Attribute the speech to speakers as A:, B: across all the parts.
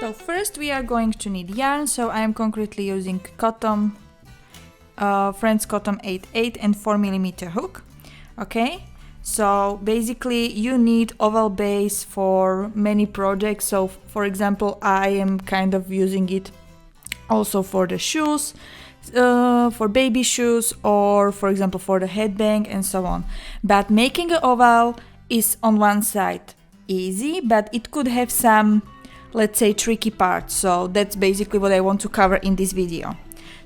A: So first we are going to need yarn, so I am concretely using cotton, Friends Cotton 8/8 and 4mm hook. Okay, so basically you need oval base for many projects. So for example, I am kind of using it also for the shoes, for baby shoes, or for example for the headband and so on. But making an oval is on one side easy, but it could have some, let's say, tricky parts. So that's basically what I want to cover in this video.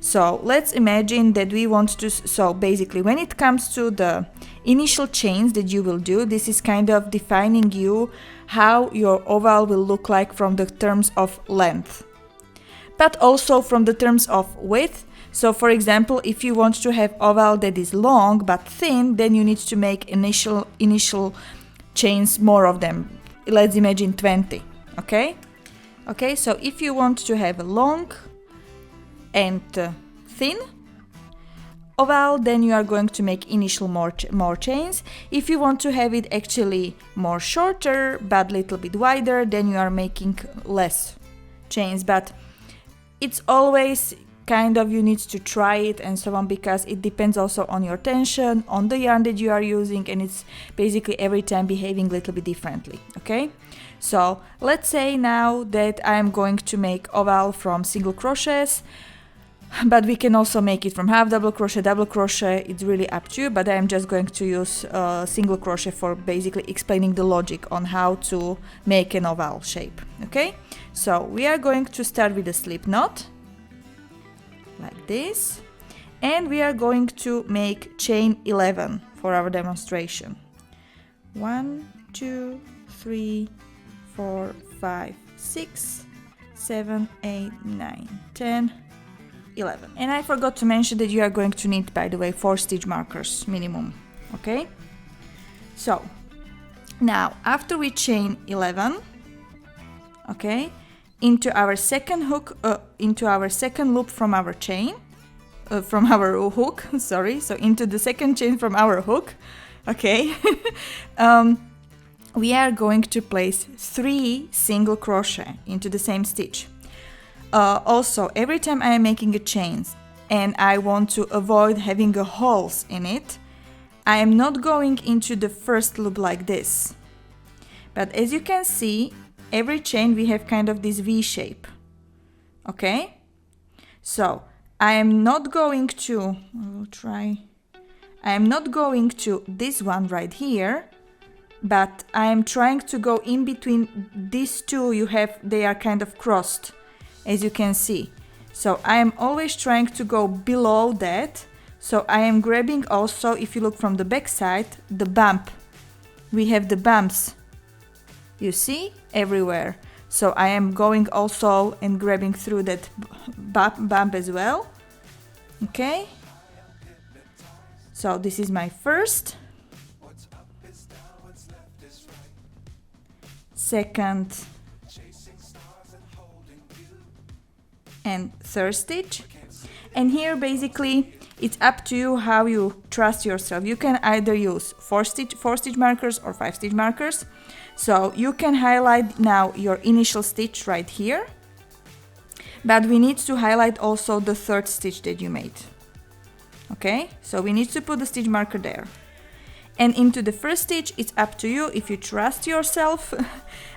A: So let's imagine that we want to, so basically when it comes to the initial chains that you will do, this is kind of defining you how your oval will look like from the terms of length, but also from the terms of width. So for example, if you want to have oval that is long but thin, then you need to make initial chains, more of them. Let's imagine 20, okay? Okay, so if you want to have a long and thin oval, then you are going to make initial more chains. If you want to have it actually more shorter but little bit wider, then you are making less chains. But it's always kind of, you need to try it and so on, because it depends also on your tension, on the yarn that you are using, and it's basically every time behaving a little bit differently. Okay, so let's say now that I'm going to make oval from single crochets, but we can also make it from half double crochet, it's really up to you, but I'm just going to use single crochet for basically explaining the logic on how to make an oval shape. Okay, so we are going to start with a slip knot like this, and we are going to make chain 11 for our demonstration. 1 2 3 4 5 6 7 8 9 10 11. And I forgot to mention that you are going to need, by the way, 4 stitch markers minimum. Okay, so now after we chain 11, okay, into our second hook, into our second loop from our chain, from our hook, sorry, so into the second chain from our hook, okay, we are going to place 3 single crochet into the same stitch. Also, every time I am making a chain and I want to avoid having a holes in it, I am not going into the first loop like this. But as you can see, every chain we have kind of this V shape. Okay, so I am not going to, I am not going to this one right here, but I am trying to go in between these two. You have, they are kind of crossed, as you can see. So I am always trying to go below that. So I am grabbing also, if you look from the back side, the bump. We have the bumps, you see, everywhere. So I am going also and grabbing through that bump as well. Okay, so this is my first, second and third stitch. And here basically it's up to you how you trust yourself. You can either use 4 stitch markers or 5 stitch markers. So you can highlight now your initial stitch right here, but we need to highlight also the third stitch that you made. Okay, so we need to put the stitch marker there. And into the first stitch, it's up to you if you trust yourself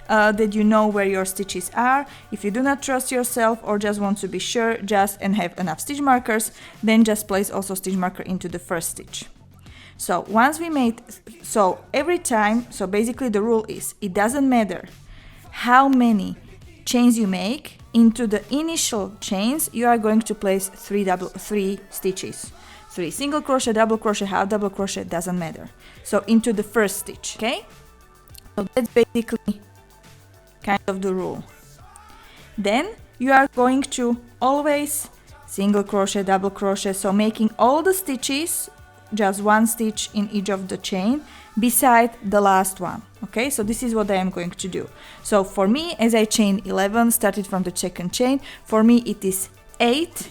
A: that you know where your stitches are. If you do not trust yourself or just want to be sure and have enough stitch markers, then just place also stitch marker into the first stitch. So once we made, so every time, so basically the rule is, it doesn't matter how many chains you make, into the initial chains you are going to place 3 stitches. 3 single crochet, double crochet, half double crochet, doesn't matter. So into the first stitch, okay? So that's basically kind of the rule. Then you are going to always single crochet, double crochet, so making all the stitches, just 1 stitch in each of the chain beside the last one. Okay, so this is what I am going to do. So for me, as I chain 11, started from the second chain, for me it is 8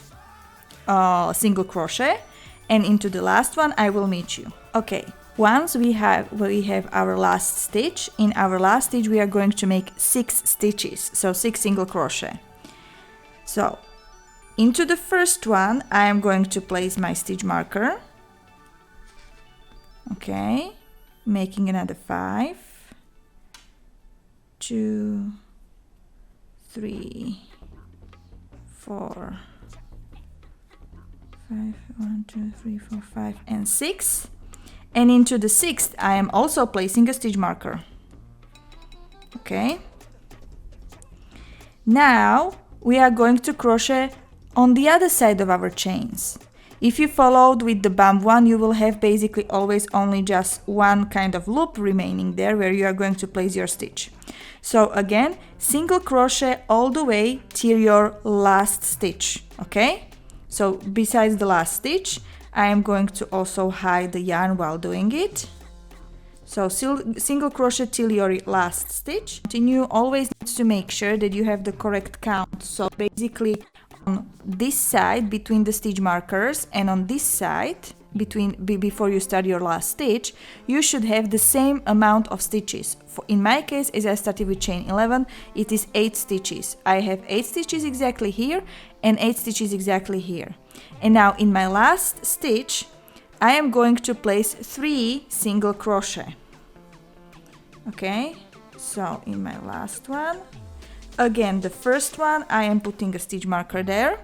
A: single crochet, and into the last one I will meet you. Okay, Once we have our last stitch, in our last stitch we are going to make 6 stitches, so 6 single crochet. So into the first one I am going to place my stitch marker, okay, making another 5, 2, 3, 4, 5, 1, 2, 3, 4, 5 and 6. And into the 6th I am also placing a stitch marker. Okay. Now we are going to crochet on the other side of our chains. If you followed with the bump one, you will have basically always only just one kind of loop remaining there where you are going to place your stitch. So again, single crochet all the way till your last stitch. Okay. So besides the last stitch, I am going to also hide the yarn while doing it. So single crochet till your last stitch. Continue, always needs to make sure that you have the correct count. So basically on this side between the stitch markers and on this side before you start your last stitch, you should have the same amount of stitches. In my case, as I started with chain 11, it is 8 stitches. I have 8 stitches exactly here and 8 stitches exactly here. And now in my last stitch, I am going to place 3 single crochet. Okay, so in my last one, again the first one, I am putting a stitch marker there.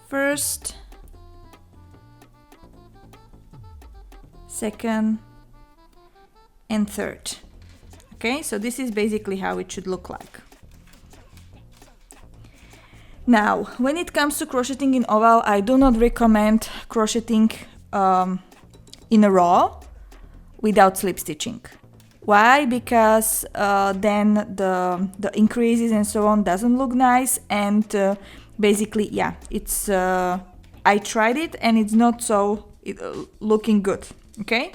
A: First, second, and third. Okay, so this is basically how it should look like. Now, when it comes to crocheting in oval, I do not recommend crocheting in a row without slip stitching. Why? Because then the increases and so on doesn't look nice, and basically, yeah, it's I tried it and it's not so looking good. Okay,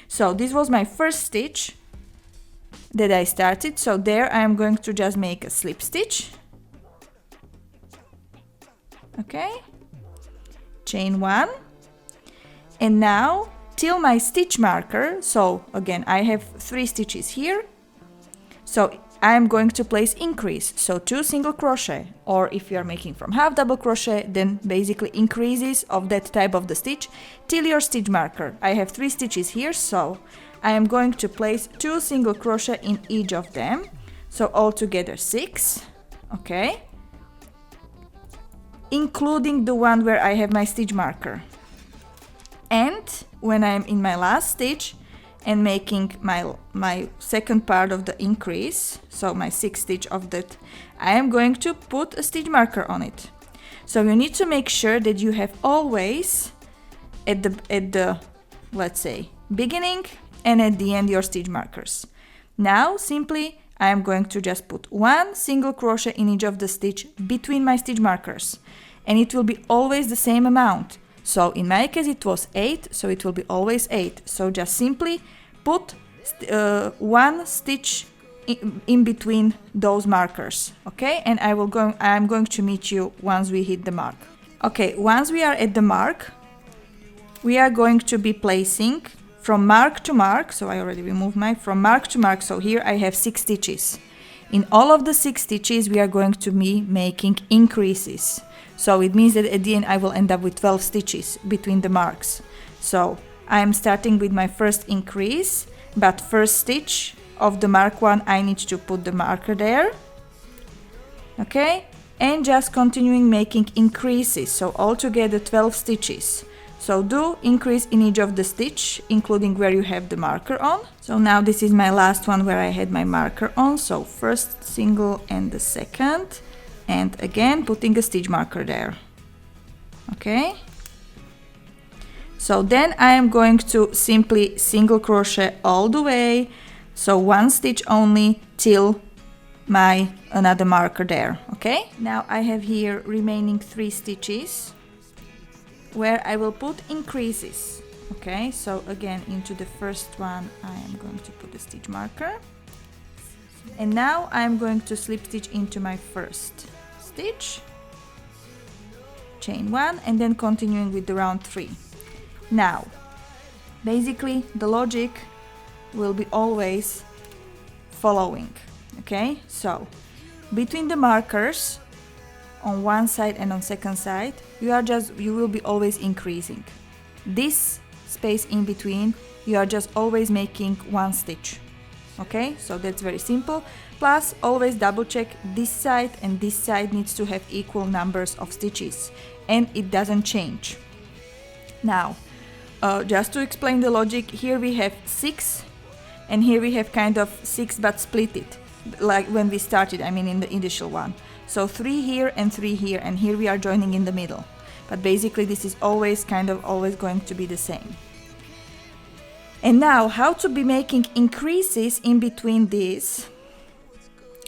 A: so this was my first stitch that I started. So there I am going to just make a slip stitch. Okay, chain 1, and now till my stitch marker. So again, I have 3 stitches here, so I am going to place increase, so 2 single crochet, or if you are making from half double crochet, then basically increases of that type of the stitch till your stitch marker. I have 3 stitches here, so I am going to place 2 single crochet in each of them, so altogether 6. Okay, including the one where I have my stitch marker. And when I'm in my last stitch and making my second part of the increase, so my 6th stitch of that, I am going to put a stitch marker on it. So you need to make sure that you have always at the let's say beginning and at the end your stitch markers. Now simply I am going to just put 1 single crochet in each of the stitch between my stitch markers, and it will be always the same amount. So in my case it was 8, so it will be always 8. So just simply put 1 stitch in between those markers. Okay, and I am going to meet you once we hit the mark. Okay, once we are at the mark, we are going to be placing from mark to mark. So I already removed my from mark to mark. So here I have 6 stitches. In all of the 6 stitches we are going to be making increases. So it means that at the end I will end up with 12 stitches between the marks. So I am starting with my first increase, but first stitch of the mark 1 I need to put the marker there. Okay, and just continuing making increases, so altogether 12 stitches. So do increase in each of the stitch, including where you have the marker on. So now this is my last one where I had my marker on, so first single and the second, and again putting a stitch marker there. Okay, so then I am going to simply single crochet all the way, so 1 stitch only till my another marker there. Okay, now I have here remaining 3 stitches where I will put increases. Okay, so again into the first one I am going to put a stitch marker, and now I am going to slip stitch into my first stitch, chain 1, and then continuing with the round 3. Now basically the logic will be always following. Okay, so between the markers on one side and on second side, you will be always increasing. This space in between, you are just always making one stitch. Okay, so that's very simple. Plus always double check this side and this side needs to have equal numbers of stitches, and it doesn't change. Now just to explain the logic, here we have 6 and here we have kind of 6 but split it, like when we started, I mean in the initial one. So 3 here and 3 here, and here we are joining in the middle. But basically this is always going to be the same. And now how to be making increases in between these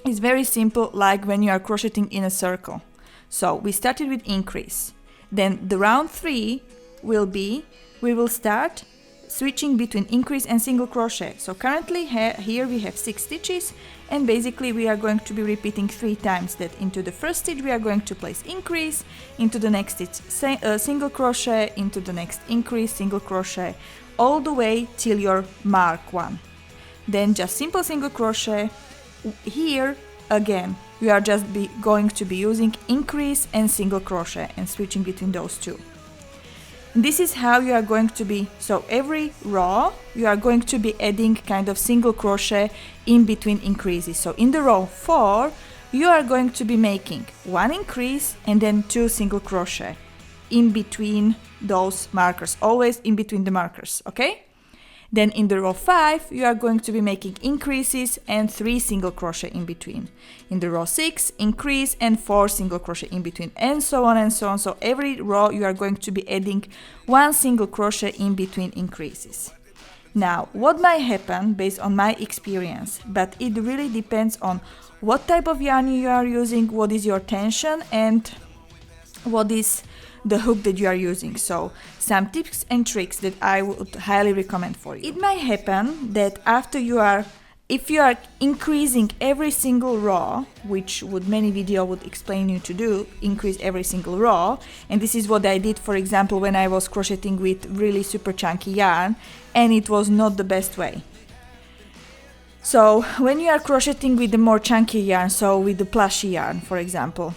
A: is very simple, like when you are crocheting in a circle. So we started with increase. Then the round 3 will be, we will start switching between increase and single crochet. So currently here we have 6 stitches, and basically we are going to be repeating 3 times that. Into the first stitch we are going to place increase, into the next stitch single crochet, into the next increase, single crochet, all the way till your mark 1. Then just simple single crochet. Here again we are just going to be using increase and single crochet and switching between those two. This is how you are going to be, so every row you are going to be adding kind of single crochet in between increases. So in the row 4 you are going to be making 1 increase and then 2 single crochet in between those markers, always in between the markers, okay? Then in the row 5 you are going to be making increases and 3 single crochet in between. In the row 6 increase and 4 single crochet in between, and so on and so on. So every row you are going to be adding 1 single crochet in between increases. Now what might happen based on my experience, but it really depends on what type of yarn you are using, what is your tension, and what is the hook that you are using. So some tips and tricks that I would highly recommend for you. It might happen that if you are increasing every single row, which many video would explain you to do, increase every single row, and this is what I did, for example, when I was crocheting with really super chunky yarn, and it was not the best way. So when you are crocheting with the more chunky yarn, so with the plushy yarn, for example,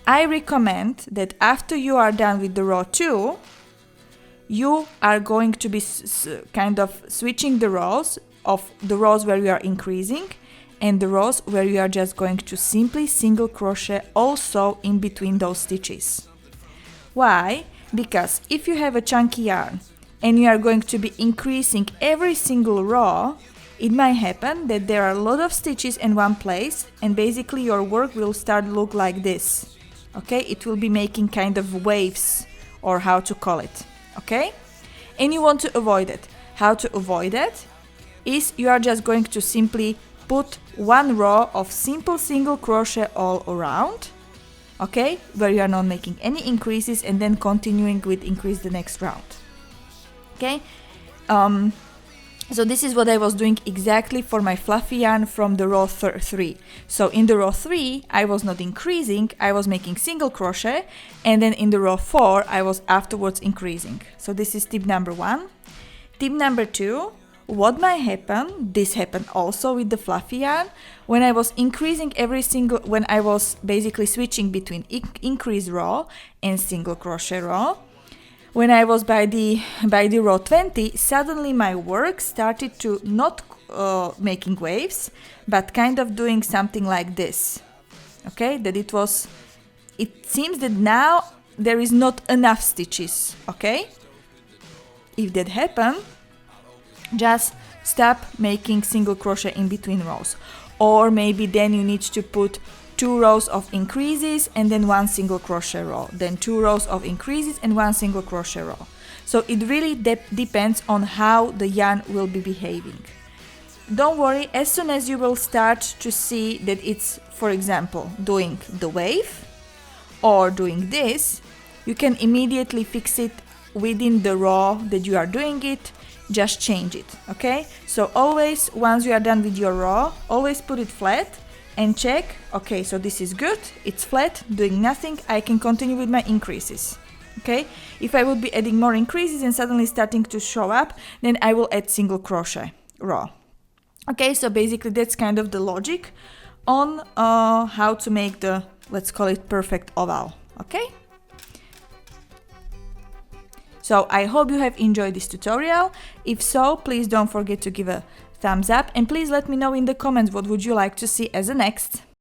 A: I recommend that after you are done with the row 2, you are going to be kind of switching the rows of the rows where you are increasing and the rows where you are just going to simply single crochet also in between those stitches. Why? Because if you have a chunky yarn and you are going to be increasing every single row, it might happen that there are a lot of stitches in one place, and basically your work will start to look like this. Okay, it will be making kind of waves, or how to call it. Okay, and you want to avoid it. How to avoid that is you are just going to simply put 1 row of simple single crochet all around, okay, where you are not making any increases, and then continuing with increase the next round. Okay, so this is what I was doing exactly for my fluffy yarn from the row 3. So in the row 3 I was not increasing, I was making single crochet, and then in the row 4 I was afterwards increasing. So this is tip number 1. Tip number 2, what might happen, this happened also with the fluffy yarn, when I was increasing when I was basically switching between increase row and single crochet row, when I was by the row 20, suddenly my work started to not making waves, but kind of doing something like this. Okay, that it seems that now there is not enough stitches. Okay, if that happens, just stop making single crochet in between rows, or maybe then you need to put 2 rows of increases and then 1 single crochet row, then 2 rows of increases and 1 single crochet row. So it really depends on how the yarn will be behaving. Don't worry, as soon as you will start to see that it's, for example, doing the wave or doing this, you can immediately fix it within the row that you are doing it, just change it, okay? So always, once you are done with your row, always put it flat and check, okay, so this is good, it's flat, doing nothing, I can continue with my increases. Okay, if I would be adding more increases and suddenly starting to show up, then I will add single crochet row. Okay, so basically that's kind of the logic on how to make the, let's call it, perfect oval. Okay, so I hope you have enjoyed this tutorial. If so, please don't forget to give a thumbs up, and please let me know in the comments what would you like to see as a next.